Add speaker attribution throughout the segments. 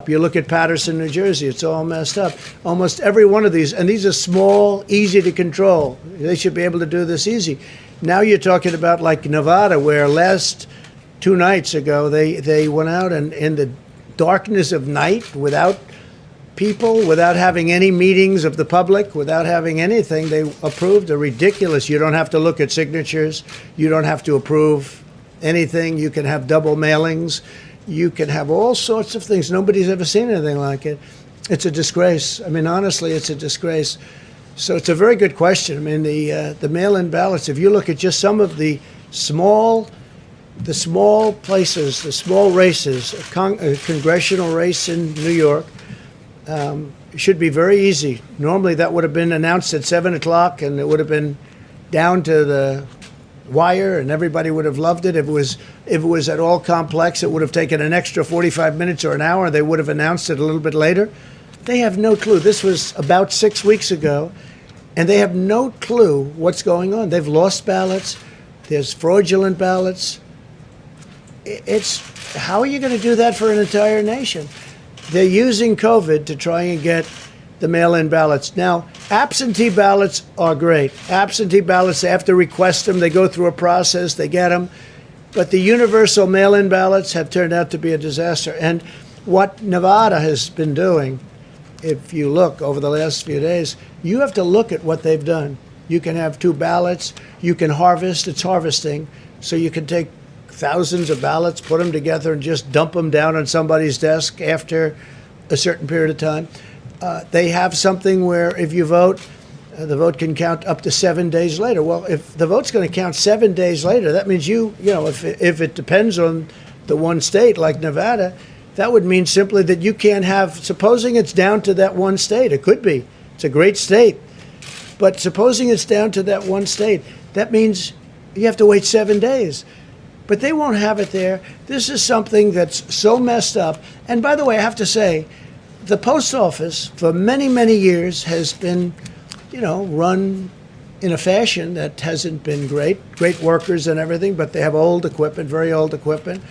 Speaker 1: You look at Paterson, New Jersey, it's all messed up. Almost every one of these, and these are small, easy to control. They should be able to do this easy. Now you're talking about like Nevada, where last 2 nights ago, they went out and in the darkness of night, without people, without having any meetings of the public, without having anything, they approved a ridiculous, you don't have to look at signatures, you don't have to approve anything, you can have double mailings, you can have all sorts of things. Nobody's ever seen anything like it. It's a disgrace. I mean, honestly, it's a disgrace. So it's a very good question. I mean, the mail-in ballots, if you look at just some of the small places, the small races, a congressional race in New York, should be very easy. Normally that would have been announced at 7 o'clock and it would have been down to the wire and everybody would have loved it. If it was at all complex, it would have taken an extra 45 minutes or an hour. They would have announced it a little bit later. They have no clue. This was about 6 weeks ago, and they have no clue what's going on. They've lost ballots. There's fraudulent ballots. How are you going to do that for an entire nation? They're using COVID to try and get the mail-in ballots. Now, absentee ballots are great. Absentee ballots, they have to request them. They go through a process. They get them. But the universal mail-in ballots have turned out to be a disaster. And what Nevada has been doing, if you look over the last few days, you have to look at what they've done. You can have 2 ballots. You can harvest. It's harvesting. So you can take thousands of ballots, put them together, and just dump them down on somebody's desk after a certain period of time. They have something where if you vote, the vote can count up to 7 days later. Well, if the vote's going to count 7 days later, that means if it depends on the one state like Nevada, that would mean simply that you can't have, supposing it's down to that one state, it could be, it's a great state, but supposing it's down to that one state, that means you have to wait 7 days. But they won't have it there. This is something that's so messed up. And by the way, I have to say, the post office for many, many years has been, run in a fashion that hasn't been great. Great workers and everything, but they have old equipment, very old equipment.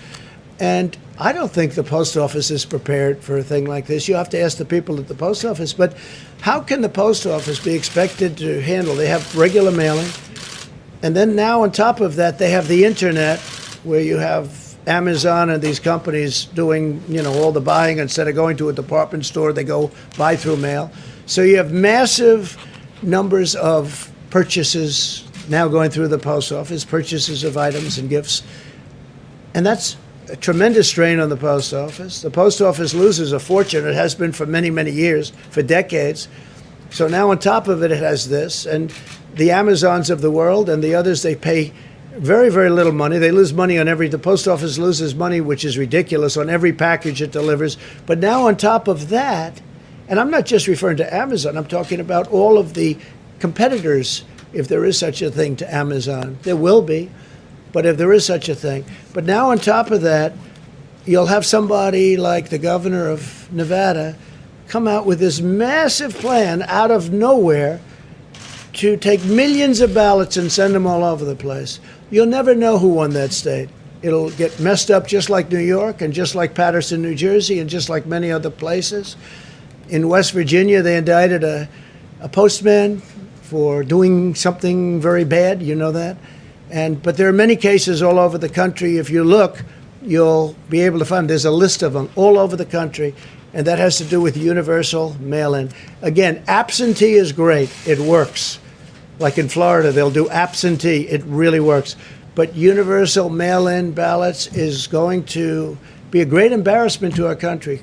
Speaker 1: And I don't think the post office is prepared for a thing like this. You have to ask the people at the post office. But how can the post office be expected to handle? They have regular mailing. And then now on top of that, they have the internet, where you have Amazon and these companies doing, all the buying. Instead of going to a department store, they go buy through mail. So you have massive numbers of purchases now going through the post office, purchases of items and gifts. And that's a tremendous strain on the post office. The post office loses a fortune. It has been for many, many years, for decades. So now on top of it, it has this. And the Amazons of the world and the others, they pay very, very little money. They lose money on the post office loses money, which is ridiculous, on every package it delivers. But now on top of that, and I'm not just referring to Amazon, I'm talking about all of the competitors, if there is such a thing to Amazon. There will be, but if there is such a thing. But now on top of that, you'll have somebody like the governor of Nevada come out with this massive plan out of nowhere to take millions of ballots and send them all over the place. You'll never know who won that state. It'll get messed up just like New York and just like Paterson, New Jersey, and just like many other places. In West Virginia, they indicted a postman for doing something very bad, you know that. But there are many cases all over the country. If you look, you'll be able to find, there's a list of them all over the country, and that has to do with universal mail-in. Again, absentee is great. It works. Like in Florida, they'll do absentee. It really works. But universal mail-in ballots is going to be a great embarrassment to our country.